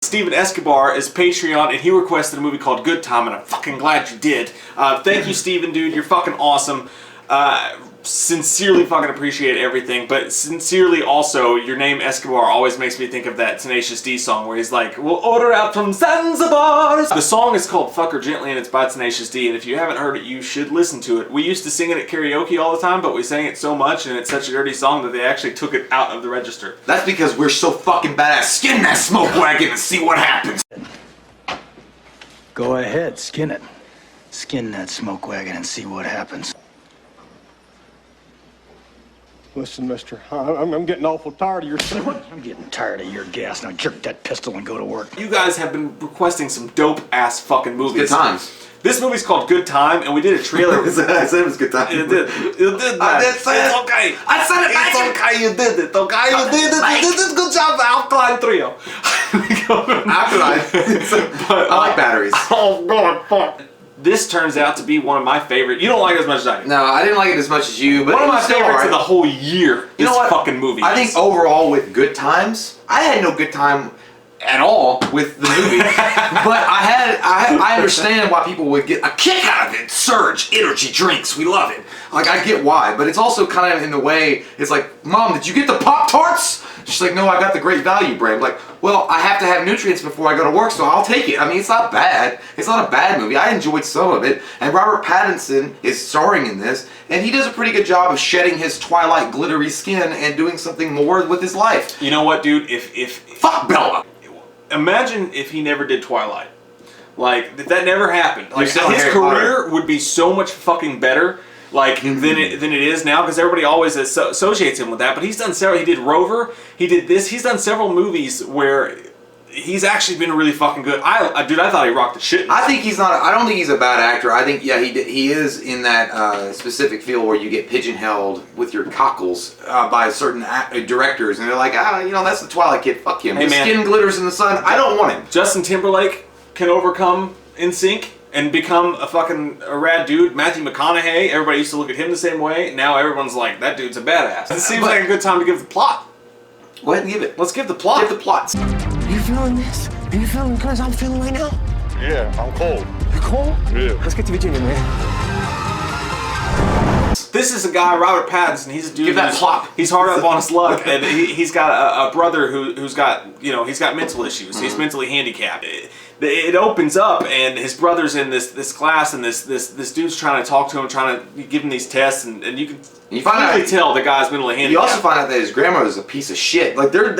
Steven Escobar is Patreon, and he requested a movie called Good Time, and I'm fucking glad you did. Thank you, Steven, dude. You're fucking awesome. Sincerely fucking appreciate everything, but sincerely also, your name Escobar always makes me think of that Tenacious D song where he's like, we'll order out from Zanzibar. The song is called Fuck Her Gently, and it's by Tenacious D, and if you haven't heard it, you should listen to it. We used to sing it at karaoke all the time, but we sang it so much, and it's such a dirty song that they actually took it out of the register. That's because we're so fucking badass. Skin that smoke wagon and see what happens. Go ahead, skin it. Skin that smoke wagon and see what happens. Listen, mister, I'm getting awful tired of your... I'm getting tired of your gas. Now jerk that pistol and go to work. You guys have been requesting some dope-ass fucking movies. Good times. This movie's called Good Time, and we did a trailer. I said it was good time. It did. It did. I did say it's it. okay. I said it. It's okay. You did it. Okay, you did it. You did it. Good job, Alkaline Trio. Alkaline. But, I like batteries. Oh god, fuck. This turns out to be one of my favorite. You don't like it as much as I do. No, I didn't like it as much as you, but One of my favorites right. of the whole year. You know what? Fucking movie. I think overall with Good Times, I had no good time at all with the movie, but I understand why people would get a kick out of it. Surge, energy drinks, we love it. Like, I get why, but it's also kind of in the way, it's like, Mom, did you get the Pop-Tarts? She's like, no, I got the Great Value brand. Like, well, I have to have nutrients before I go to work, so I'll take it. I mean, it's not bad. It's not a bad movie. I enjoyed some of it, and Robert Pattinson is starring in this, and he does a pretty good job of shedding his Twilight glittery skin and doing something more with his life. You know what, dude? If Fuck Bella! Imagine if he never did Twilight. Like, if that never happened. Like, still his Harry career Potter. would be so much fucking better, like, than it is now, because everybody always associates him with that. But he's done several. He did Rover. He did this. He's done several movies where he's actually been really fucking good. Dude, I thought he rocked the shit. I think he's not. I don't think he's a bad actor. I think he is in that specific field where you get pigeonholed with your cockles by certain directors, and they're like, that's the Twilight kid. Fuck him. Hey, His man. skin glitters in the sun. I don't want him. Justin Timberlake can overcome NSYNC and become a rad dude. Matthew McConaughey, everybody used to look at him the same way. Now everyone's like, that dude's a badass. It seems like a good time to give the plot. Go ahead and give it. Let's give the plot. Give the plot. Are you feeling this? Are you feeling the cause I'm feeling right now? Yeah, I'm cold. You cold? Yeah. Let's get to Virginia, man. This is a guy, Robert Pattinson. He's a dude. Give that plop. He's hard up on his luck, and he's got a brother who's got he's got mental issues. Mm-hmm. He's mentally handicapped. It opens up, and his brother's in this class, and this dude's trying to talk to him, trying to give him these tests, and you can clearly tell the guy's mentally handicapped. You also find out that his grandmother's a piece of shit. Like they're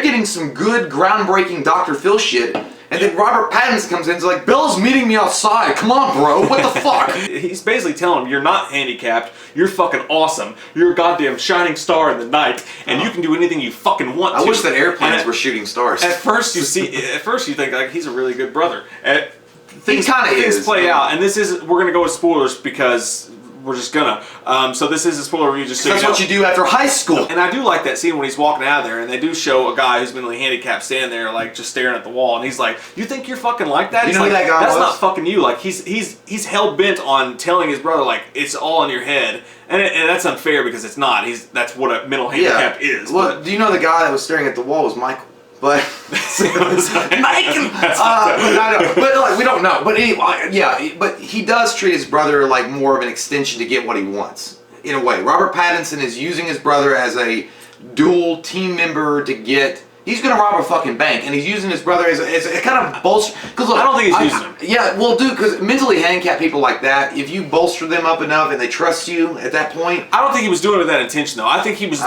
getting some good groundbreaking Dr. Phil shit. And then Robert Pattinson comes in and is like, Bella's meeting me outside. Come on, bro. What the fuck? He's basically telling him, you're not handicapped. You're fucking awesome. You're a goddamn shining star in the night, and you can do anything you fucking want to. I wish that airplanes were shooting stars. At first you think like he's a really good brother. Things play out, and we're gonna go with spoilers because we're just gonna. So this is a spoiler review. Just so that's what you do after high school. And I do like that scene when he's walking out of there, and they do show a guy who's mentally handicapped standing there, like just staring at the wall, and he's like, "You think you're fucking like that?" You know who that guy That's was? not fucking you. Like he's hell bent on telling his brother like it's all in your head, and that's unfair because it's not. That's what a mental handicap is. Well, do you know the guy that was staring at the wall was Michael? But but like, we don't know. But anyway, yeah. But he does treat his brother like more of an extension to get what he wants. In a way, Robert Pattinson is using his brother as a dual team member to get. He's gonna rob a fucking bank, and he's using his brother as a kind of bolster. Because I don't think he's using him. Yeah, well, dude, because mentally handicapped people like that, if you bolster them up enough and they trust you at that point. I don't think he was doing it with that intention, though. I think he was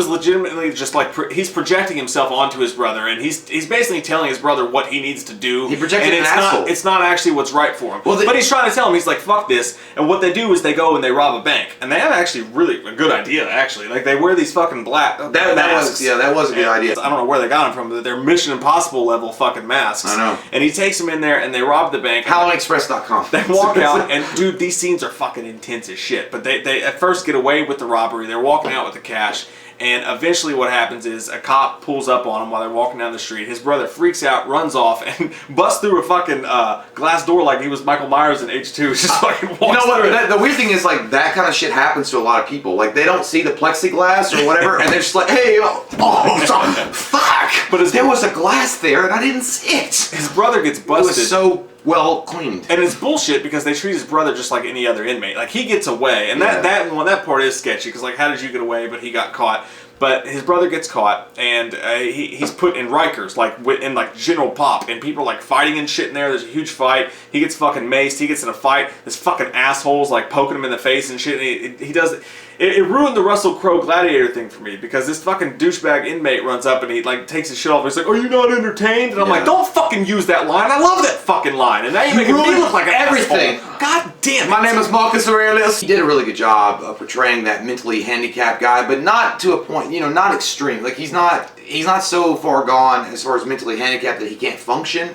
legitimately just like he's projecting himself onto his brother, and he's basically telling his brother what he needs to do. He projected and an asshole. It's not actually what's right for him. Well, but he's trying to tell him, he's like, fuck this. And what they do is they go and they rob a bank, and they have actually really a good idea. Actually, like they wear these fucking black masks. That was a good idea. I don't know where they got them from, but they're Mission Impossible level fucking masks. I know. And he takes them in there, and they rob the bank. HalloweenExpress.com. They walk out, and dude, these scenes are fucking intense as shit. But they at first get away with the robbery. They're walking out with the cash, And eventually what happens is a cop pulls up on him while they're walking down the street. His brother freaks out, runs off, and busts through a fucking glass door like he was Michael Myers in H2. Just fucking walks You know what? through it. The weird thing is, like, that kind of shit happens to a lot of people. Like, they don't see the plexiglass or whatever, and they're just like, hey, fuck! But there was a glass there, and I didn't see it. His brother gets It busted. was so well cleaned. And it's bullshit because they treat his brother just like any other inmate. Like, he gets away, and Yeah. that part is sketchy because, like, how did you get away? But he got caught. But his brother gets caught, and he's put in Rikers, like in like General Pop, and people are like fighting and shit in there. There's a huge fight. He gets fucking maced. He gets in a fight. This fucking asshole's like poking him in the face and shit. And he does. It ruined the Russell Crowe Gladiator thing for me because this fucking douchebag inmate runs up and he like takes his shit off. And he's like, "Are you not entertained?" And I'm like, "Don't fucking use that line. I love that fucking line." And now you're making me look like an everything. asshole. God damn it. My name is Marcus Aurelius. He did a really good job of portraying that mentally handicapped guy, but not to a point, not extreme. Like, he's not so far gone as far as mentally handicapped that he can't function,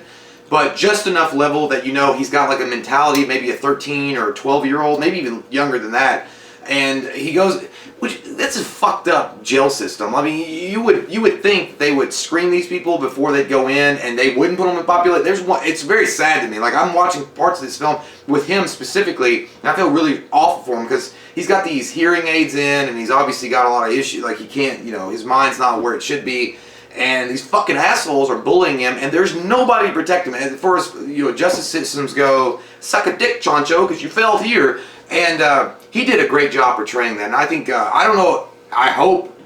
but just enough level that he's got like a mentality, maybe a 13 or 12-year-old, maybe even younger than that. And he goes, that's a fucked up jail system. I mean, you would think they would screen these people before they'd go in, and they wouldn't put them in populate. It's very sad to me. Like, I'm watching parts of this film with him specifically, and I feel really awful for him because he's got these hearing aids in, and he's obviously got a lot of issues. Like, he can't, his mind's not where it should be. And these fucking assholes are bullying him, and there's nobody to protect him. As far as justice systems go, suck a dick, Choncho, because you failed here. And he did a great job portraying that. And I think I don't know. I hope,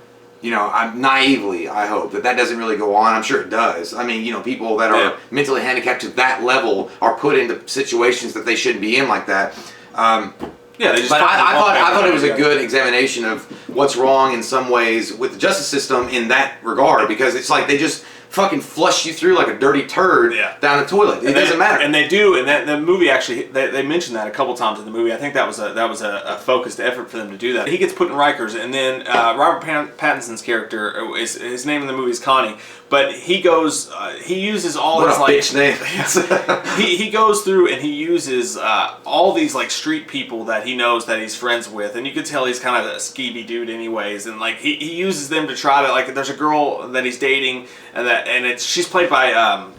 I hope that doesn't really go on. I'm sure it does. I mean, people that are mentally handicapped to that level are put into situations that they shouldn't be in like that. Yeah, they just but I thought it was a good examination of what's wrong in some ways with the justice system in that regard, because it's like they just fucking flush you through like a dirty turd down the toilet. It doesn't matter. And they do, and that the movie actually they mentioned that a couple times in the movie. I think that was a focused effort for them to do that. He gets put in Rikers, and then Robert Pattinson's character his name in the movie is Connie, but he goes he uses all his like bitch name. he goes through and he uses all these like street people that he knows that he's friends with, and you could tell he's kind of a skeevy dude anyways, and like he uses them to try to, like, there's a girl that he's dating, and she's played by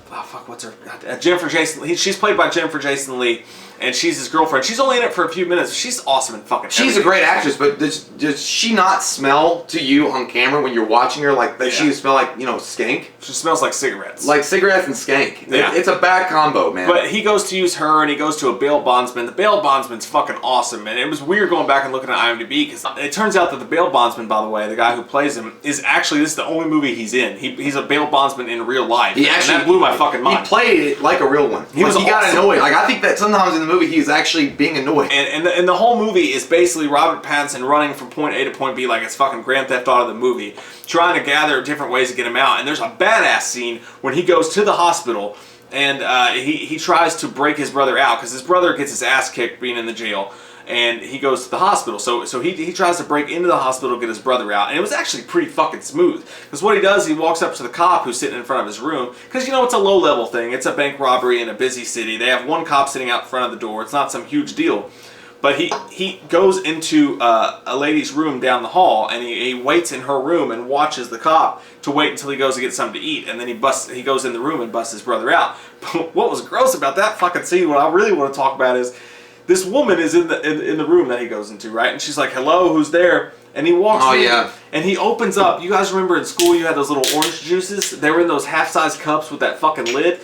what's her Jennifer Jason Leigh. She's played by Jennifer Jason Leigh, and she's his girlfriend. She's only in it for a few minutes. She's awesome and fucking. She's a great actress, but does she not smell to you on camera when you're watching her like that? She smell like skank. She smells like cigarettes. Like cigarettes and skank. Yeah. It's a bad combo, man. But he goes to use her, and he goes to a bail bondsman. The bail bondsman's fucking awesome, and it was weird going back and looking at IMDb because it turns out that the bail bondsman, by the way, the guy who plays him, is actually, this is the only movie he's in. He's a bail bondsman in real life. He actually, and that blew my fucking mind. He played it like a real one. He got annoyed. Like, I think that sometimes in the movie he was actually being annoyed. And the whole movie is basically Robert Pattinson running from point A to point B like it's fucking Grand Theft Auto the movie, trying to gather different ways to get him out. And there's a badass scene when he goes to the hospital and he tries to break his brother out because his brother gets his ass kicked being in the jail. And he goes to the hospital. So he tries to break into the hospital to get his brother out. And it was actually pretty fucking smooth. Because what he does, he walks up to the cop who's sitting in front of his room. Because, it's a low-level thing. It's a bank robbery in a busy city. They have one cop sitting out in front of the door. It's not some huge deal. But he goes into a lady's room down the hall. And he waits in her room and watches the cop to wait until he goes to get something to eat. And then he goes in the room and busts his brother out. But what was gross about that fucking scene, what I really want to talk about is, this woman is in the room that he goes into, right? And she's like, "Hello, who's there?" And he walks in, and he opens up. You guys remember in school you had those little orange juices? They were in those half-size cups with that fucking lid.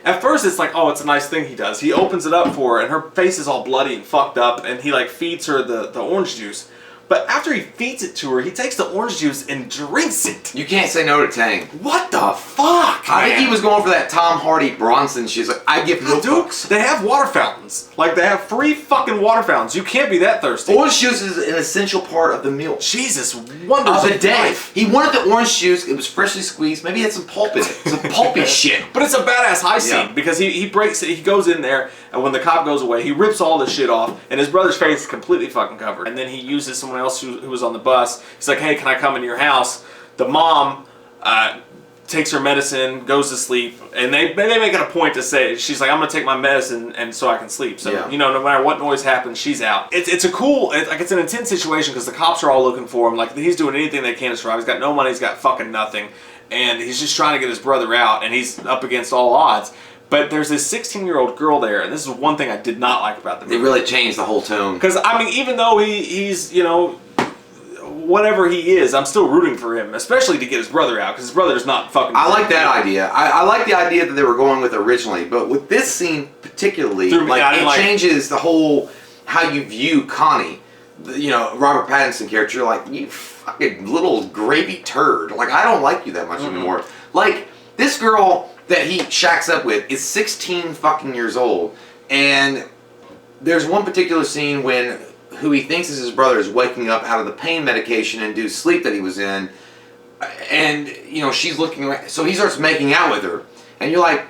At first it's like, oh, it's a nice thing he does. He opens it up for her, and her face is all bloody and fucked up, and he like feeds her the orange juice. But after he feeds it to her, he takes the orange juice and drinks it. You can't say no to Tang. What the fuck, I think he was going for that Tom Hardy Bronson. She's like, I give no fucks. They have water fountains. Like, they have free fucking water fountains. You can't be that thirsty. Orange juice is an essential part of the meal. Jesus, wonders of the day. He wanted the orange juice. It was freshly squeezed. Maybe it had some pulp in it. Some pulpy shit. But it's a badass high scene because he breaks it. He goes in there, and when the cop goes away, he rips all the shit off, and his brother's face is completely fucking covered. And then he uses someone else who was on the bus. He's like, "Hey, can I come into your house?" The mom takes her medicine, goes to sleep, and they make it a point to say, she's like, I'm gonna take my medicine and so I can sleep. So no matter what noise happens, she's out. It's a cool, it's an intense situation because the cops are all looking for him. Like he's doing anything they can to survive. He's got no money, he's got fucking nothing, and he's just trying to get his brother out, and he's up against all odds. But there's this 16-year-old girl there, and this is one thing I did not like about the movie. It really changed the whole tone. Because I mean, even though he's whatever he is, I'm still rooting for him, especially to get his brother out, because his brother's not fucking... I like that idea. I like the idea that they were going with originally, but with this scene particularly, it changes the whole, how you view Connie. Robert Pattinson character, you're like, you fucking little gravy turd. Like, I don't like you that much anymore. Like, this girl that he shacks up with is 16 fucking years old, and there's one particular scene when who he thinks is his brother is waking up out of the pain medication induced sleep that he was in, and she's looking around, so he starts making out with her, and you're like,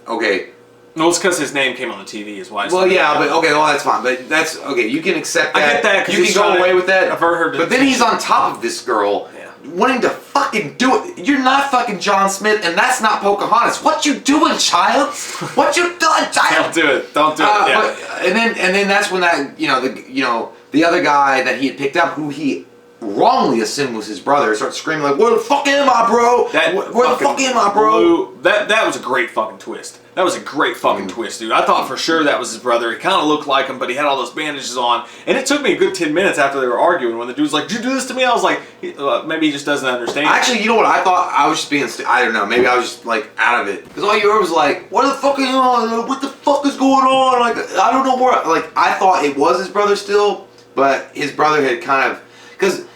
okay. No, it's because his name came on the TV is why. Well, yeah, but okay, well that's fine, but that's okay. You can accept that. I get that. You can go away with that. I've heard her. But then he's on top of this girl, wanting to fucking do it. You're not fucking John Smith, and that's not Pocahontas. What you doing, child? What you doing, child? Don't do it. Don't do it. Yeah. And then that's when that the other guy that he had picked up, who he wrongly assumed was his brother, starts screaming like, "Where the fuck am I, bro? Where the fuck am I, bro?" That was a great fucking twist. That was a great fucking twist, dude. I thought for sure that was his brother. He kind of looked like him, but he had all those bandages on. And it took me a good 10 minutes after they were arguing when the dude's like, "Did you do this to me?" I was like, maybe he just doesn't understand. Actually, you know what I thought? I was just being, I don't know, maybe I was just like out of it. Because all you heard was like, "What the fuck are you on? What the fuck is going on?" Like, I don't know where, like, I thought it was his brother still, but his brother had kind of, because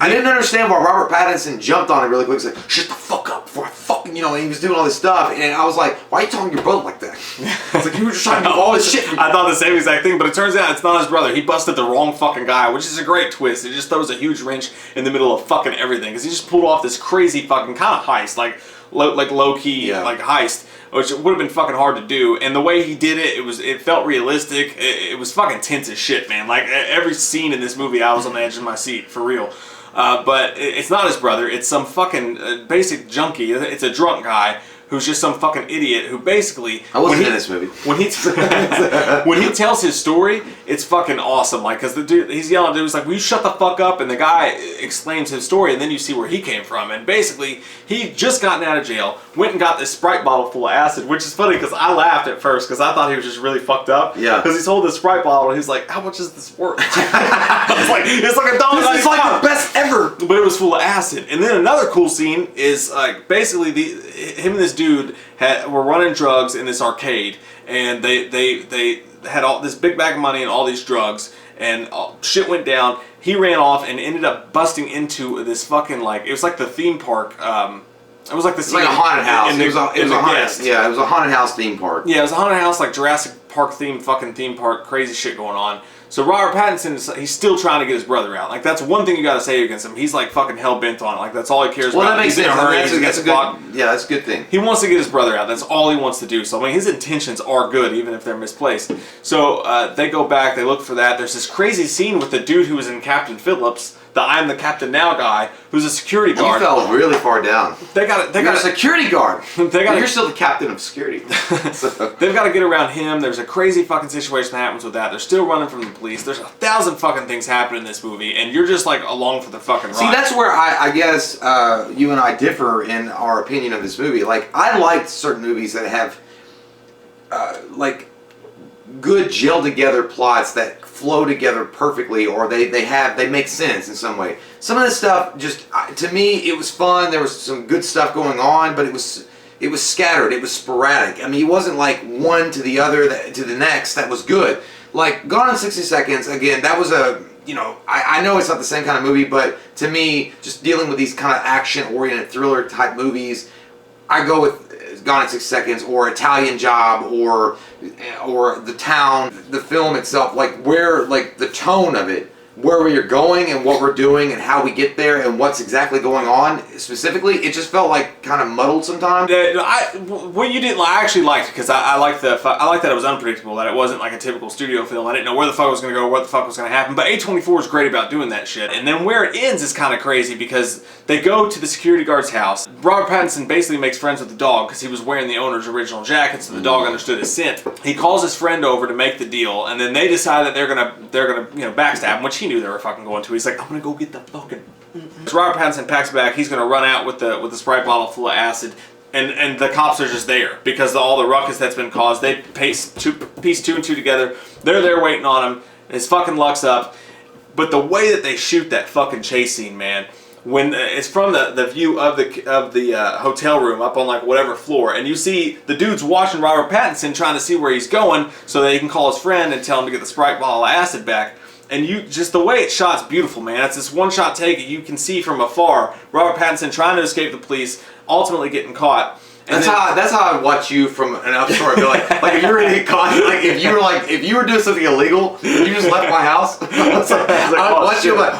I didn't understand why Robert Pattinson jumped on it really quick. He's like, "Shut the fuck up before I fucking," and he was doing all this stuff. And I was like, "Why are you talking to your brother like that?" It's like, you were just trying to do all this shit. I thought the same exact thing, but it turns out it's not his brother. He busted the wrong fucking guy, which is a great twist. It just throws a huge wrench in the middle of fucking everything. Because he just pulled off this crazy fucking kind of heist, like low-key, like heist, which would have been fucking hard to do. And the way he did it, it felt realistic. It was fucking tense as shit, man. Like, every scene in this movie, I was on the edge of my seat, for real. But it's not his brother. It's some fucking basic junkie. It's a drunk guy who's just some fucking idiot who basically... I wasn't in this movie. When he tells his story, it's fucking awesome. Like, because the dude, he's yelling, dude's like, "Will you shut the fuck up?" And the guy explains his story, and then you see where he came from. And basically, he just gotten out of jail, went and got this Sprite bottle full of acid, which is funny because I laughed at first because I thought he was just really fucked up. Yeah. Because he sold this Sprite bottle, and he's like, "How much is this worth?" I was like, it's like $1.95. This is like the best ever. But it was full of acid. And then another cool scene is like basically him and this dude were running drugs in this arcade, and they had all this big bag of money and all these drugs, and shit went down. He ran off and ended up busting into this fucking, like, it was like the theme park. It was like the like a haunted house. It was a haunted house theme park. Yeah, it was a haunted house, like Jurassic Park theme park, crazy shit going on. So Robert Pattinson, he's still trying to get his brother out. Like, that's one thing you gotta say against him. He's like fucking hell bent on it. Like, that's all he cares about. Well, that makes sense. That's a good thing. He wants to get his brother out. That's all he wants to do. So I mean, his intentions are good, even if they're misplaced. So they go back, they look for that. There's this crazy scene with the dude who was in Captain Phillips, the "I'm the Captain Now" guy, who's a security guard. You fell really far down. You're a security guard. You're still the captain of security. They've got to get around him. There's a crazy fucking situation that happens with that. They're still running from the police. There's 1,000 fucking things happen in this movie, and you're just like along for the fucking ride. See, that's where I guess you and I differ in our opinion of this movie. Like, I like certain movies that have like good gel together plots that flow together perfectly, or they make sense in some way. Some of this stuff, just to me, it was fun. There was some good stuff going on, but it was scattered. It was sporadic. I mean, it wasn't like one to the other to the next that was good. Like Gone in 60 Seconds, again, that was a, I know it's not the same kind of movie, but to me, just dealing with these kind of action-oriented thriller type movies, I go with Gone in 60 Seconds, or Italian Job, or The Town, the film itself, like where, like the tone of it where we're going and what we're doing and how we get there and what's exactly going on specifically. It just felt like kind of muddled sometimes. What you didn't, I actually liked it because I liked that it was unpredictable, that it wasn't like a typical studio film. I didn't know where the fuck was going to go, what the fuck was going to happen. But A24 is great about doing that shit. And then where it ends is kind of crazy because they go to the security guard's house. Robert Pattinson basically makes friends with the dog because he was wearing the owner's original jacket, so the dog understood his scent. He calls his friend over to make the deal, and then they decide that they're gonna backstab him, which he knew they were fucking going to. He's like, I'm gonna go get the fucking. So Robert Pattinson packs back. He's gonna run out with the Sprite bottle full of acid, and the cops are just there because all the ruckus that's been caused. They piece two and two together. They're there waiting on him. His fucking luck's up. But the way that they shoot that fucking chase scene, man, when it's from the view of the hotel room up on like whatever floor, and you see the dude's watching Robert Pattinson trying to see where he's going so that he can call his friend and tell him to get the Sprite bottle of acid back. And just the way it's shot's beautiful, man. It's this one-shot take. You can see from afar Robert Pattinson trying to escape the police, ultimately getting caught. That's how I watch you from an upstore. Like if you were gonna get caught, if you were doing something illegal, you just left my house. I'd watch you like.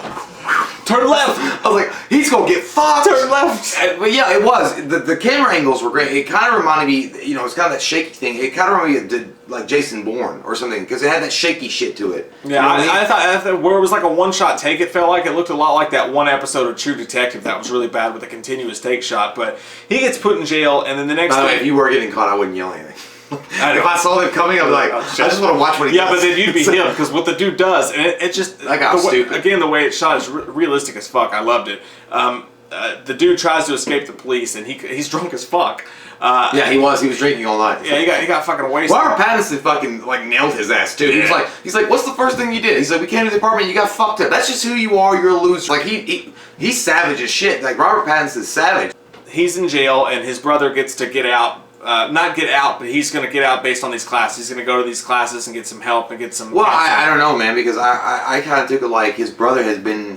Turn left! I was like, he's gonna get fucked! Turn left! But yeah, it was. The camera angles were great. It kind of reminded me, it's kind of that shaky thing. It kind of reminded me of like Jason Bourne or something, because it had that shaky shit to it. Yeah, I thought where it was like a one-shot take, it felt like it looked a lot like that one episode of True Detective that was really bad with a continuous take shot. But he gets put in jail, and then the next By the way, day... if you were getting caught, I wouldn't yell anything. If I saw them coming, I'd be like, I just want to watch what he does. Yeah, but then you'd be him, because what the dude does, and it just... That got stupid. Again, the way it's shot is realistic as fuck. I loved it. The dude tries to escape the police, and he's drunk as fuck. Yeah, he was. He was drinking all night. Yeah, he got fucking wasted. Robert Pattinson fucking like nailed his ass too. Yeah. He's like, what's the first thing you did? He's like, we came to the apartment, you got fucked up. That's just who you are. You're a loser. Like he's savage as shit. Like Robert Pattinson's savage. He's in jail, and his brother gets to get out. Not get out, but he's going to get out based on these classes. He's going to go to these classes and get some help and get some... Well, I don't know, man, because I kind of took it like his brother has been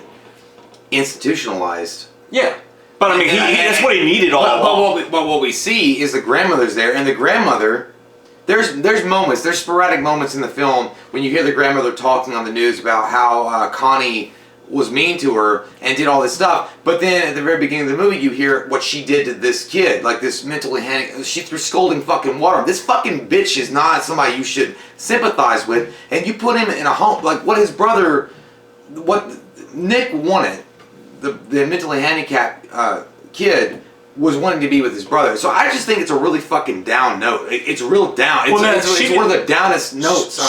institutionalized. Yeah. But I mean, that's what he needed all along. But what we see is the grandmother's there, and the grandmother... There's sporadic moments in the film when you hear the grandmother talking on the news about how Connie was mean to her and did all this stuff, but then at the very beginning of the movie you hear what she did to this kid, like this mentally handicapped. She threw scalding fucking water. This fucking bitch is not somebody you should sympathize with, and you put him in a home like what Nick wanted, the mentally handicapped kid was wanting to be with his brother. So I just think it's a really fucking down note. It's real down. It's one of the downest notes.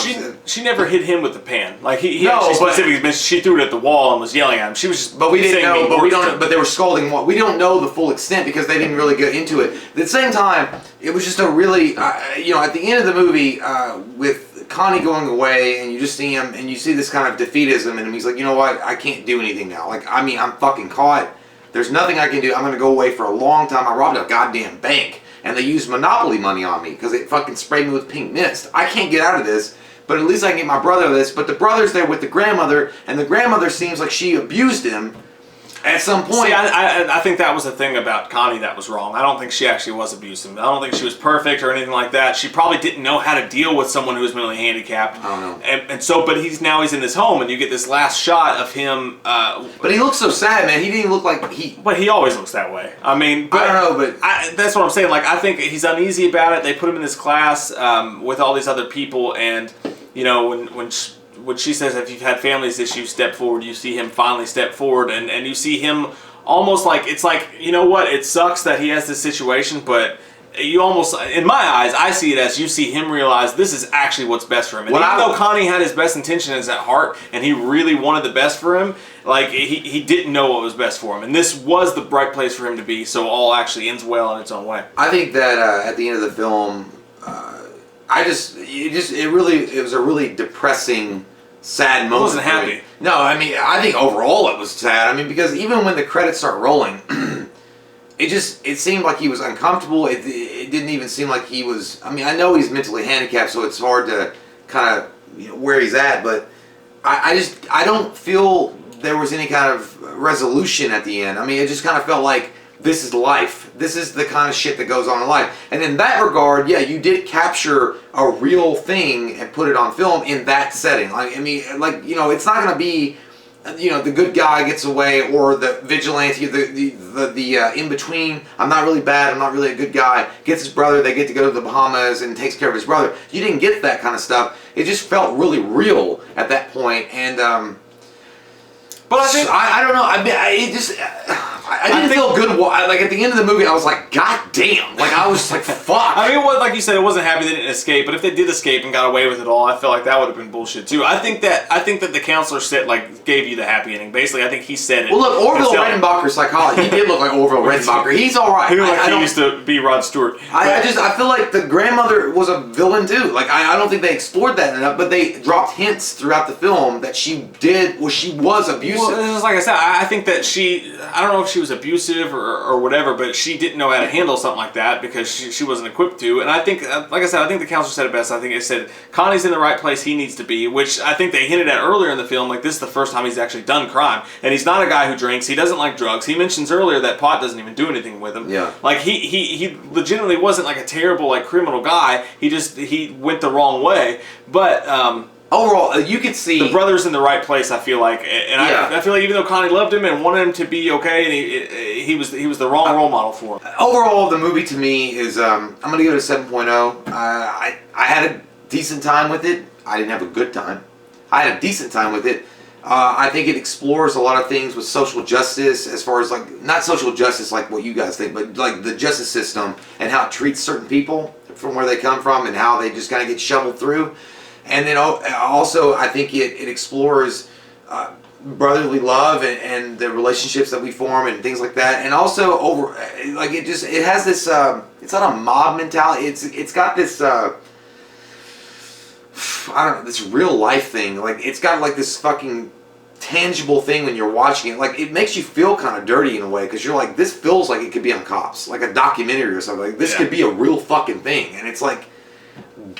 She never hit him with the pan. Like he no, specifically, she threw it at the wall and was yelling at him. She was just. But we didn't know. But we don't. But they were scalding. We don't know the full extent because they didn't really get into it. At the same time, it was just a really, at the end of the movie, with Connie going away, and you just see him, and you see this kind of defeatism, and he's like, you know what? I can't do anything now. Like, I mean, I'm fucking caught. There's nothing I can do. I'm going to go away for a long time. I robbed a goddamn bank. And they used Monopoly money on me because it fucking sprayed me with pink mist. I can't get out of this, but at least I can get my brother this. But the brother's there with the grandmother, and the grandmother seems like she abused him at some point. See, I think that was the thing about Connie that was wrong. I don't think she actually was abusive. I don't think she was perfect or anything like that. She probably didn't know how to deal with someone who was mentally handicapped. I don't know. And so, but he's in this home, and you get this last shot of him. But he looks so sad, man. He didn't look like he. But he always looks that way. I mean, I don't know, but that's what I'm saying. Like, I think he's uneasy about it. They put him in this class with all these other people, and when she says, if you've had family's issues, step forward, you see him finally step forward, and you see him almost like, it's like, you know what, it sucks that he has this situation, but you almost, in my eyes, I see it as you see him realize this is actually what's best for him. And even though Connie had his best intentions at heart, and he really wanted the best for him, like, he didn't know what was best for him. And this was the right place for him to be, so all actually ends well in its own way. I think that at the end of the film, it was a really depressing, sad moment. I wasn't happy. No, I mean, I think overall it was sad. I mean, because even when the credits start rolling, it seemed like he was uncomfortable. It didn't even seem like he was. I mean, I know he's mentally handicapped, so it's hard to kind of where he's at. But I don't feel there was any kind of resolution at the end. I mean, it just kind of felt like this is life. This is the kind of shit that goes on in life. And in that regard, yeah, you did capture a real thing and put it on film in that setting. I mean, like, it's not going to be you know, the good guy gets away, or the vigilante, the in between. I'm not really bad. I'm not really a good guy. Gets his brother. They get to go to the Bahamas and takes care of his brother. You didn't get that kind of stuff. It just felt really real at that point, and but I think I don't know. I mean, I didn't feel good. Like at the end of the movie, I was like, God damn! Like I was like, fuck. I mean, like you said, it wasn't happy they didn't escape. But if they did escape and got away with it all, I feel like that would have been bullshit too. I think that the counselor said gave you the happy ending. Basically, I think he said it. Well, look, Orville Redenbacher's psychology. He did look like Orville Redenbacher. He's all right. He looked like he used to be Rod Stewart. I feel like the grandmother was a villain too. Like I don't think they explored that enough, but they dropped hints throughout the film that she was abusive. Well, just like I said, I think that I don't know if she was abusive or whatever, but she didn't know how to handle something like that because she wasn't equipped to. And I think, like I said, I think the counselor said it best. I think it said Connie's in the right place he needs to be, which I think they hinted at earlier in the film. Like, this is the first time he's actually done crime, and he's not a guy who drinks. He doesn't like drugs. He mentions earlier that pot doesn't even do anything with him. Yeah. Like he legitimately wasn't like a terrible like criminal guy. He went the wrong way, but. Overall, you could see the brother's in the right place. I feel like, and I feel like even though Connie loved him and wanted him to be okay, and he was the wrong role model for him. Overall, the movie to me is I'm gonna give it a 7.0. I had a decent time with it. I didn't have a good time. I had a decent time with it. I think it explores a lot of things with social justice, as far as like not social justice like what you guys think, but like the justice system and how it treats certain people from where they come from and how they just kind of get shoveled through. And then also, I think it explores brotherly love and the relationships that we form and things like that. And also it has this it's not a mob mentality. It's got this I don't know, this real life thing. Like it's got like this fucking tangible thing when you're watching it. Like it makes you feel kind of dirty in a way because you're like, this feels like it could be on Cops, like a documentary or something. Like this could be a real fucking thing, and it's like,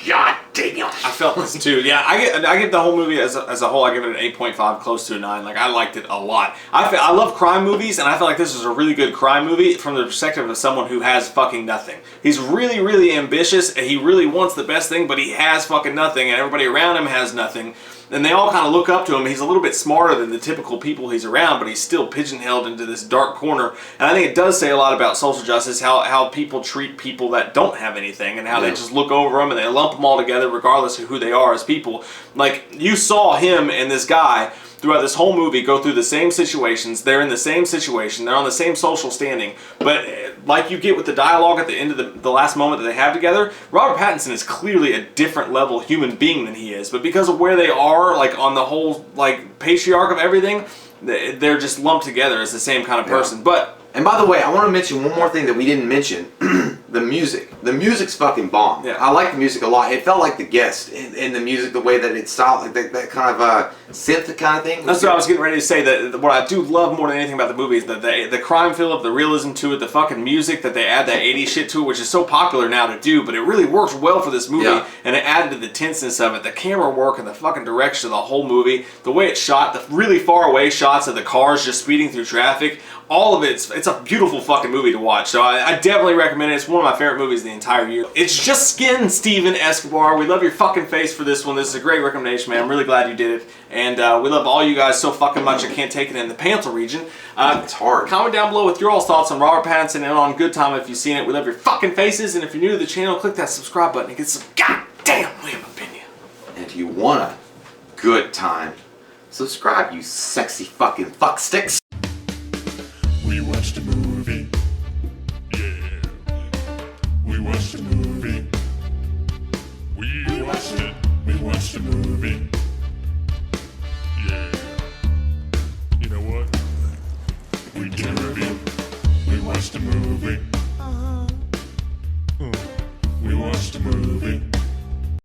God damn. I felt this too. Yeah, I give the whole movie as a whole, I give it an 8.5, close to a 9. Like, I liked it a lot. I love crime movies, and I feel like this is a really good crime movie from the perspective of someone who has fucking nothing. He's really, really ambitious, and he really wants the best thing, but he has fucking nothing, and everybody around him has nothing. And they all kind of look up to him. He's a little bit smarter than the typical people he's around, but he's still pigeonholed into this dark corner. And I think it does say a lot about social justice, how people treat people that don't have anything, and how they just look over them and they lump them all together regardless of who they are as people. Like, you saw him and this guy throughout this whole movie go through the same situations. They're in the same situation. They're on the same social standing. But like you get with the dialogue at the end of the last moment that they have together, Robert Pattinson is clearly a different level human being than he is. But because of where they are, like on the whole like patriarch of everything, they're just lumped together as the same kind of person. But and by the way, I want to mention one more thing that we didn't mention. The music. The music's fucking bomb. Yeah. I like the music a lot. It felt like The Guest in the music, the way that it's styled, like that kind of synth kind of thing. That's what I was getting ready to say. That what I do love more than anything about the movie is that the crime feel of the realism to it, the fucking music that they add that 80s shit to it, which is so popular now to do, but it really works well for this movie, and it added to the tenseness of it, the camera work and the fucking direction of the whole movie, the way it's shot, the really far away shots of the cars just speeding through traffic. All of it's a beautiful fucking movie to watch. So I definitely recommend it. It's one of my favorite movies the entire year. It's just Skin, Steven Escobar. We love your fucking face for this one. This is a great recommendation, man. I'm really glad you did it. And we love all you guys so fucking much. I can't take it in the Panther region. It's hard. Comment down below with your all thoughts on Robert Pattinson and on Good Time if you've seen it. We love your fucking faces. And if you're new to the channel, click that subscribe button and get some goddamn Liam opinion. And if you want a good time, subscribe, you sexy fucking fucksticks. We watched a movie. Yeah. We watched a movie. We watched it. We watched a movie. Yeah. You know what? We did a review. We watched a movie. We watched a movie.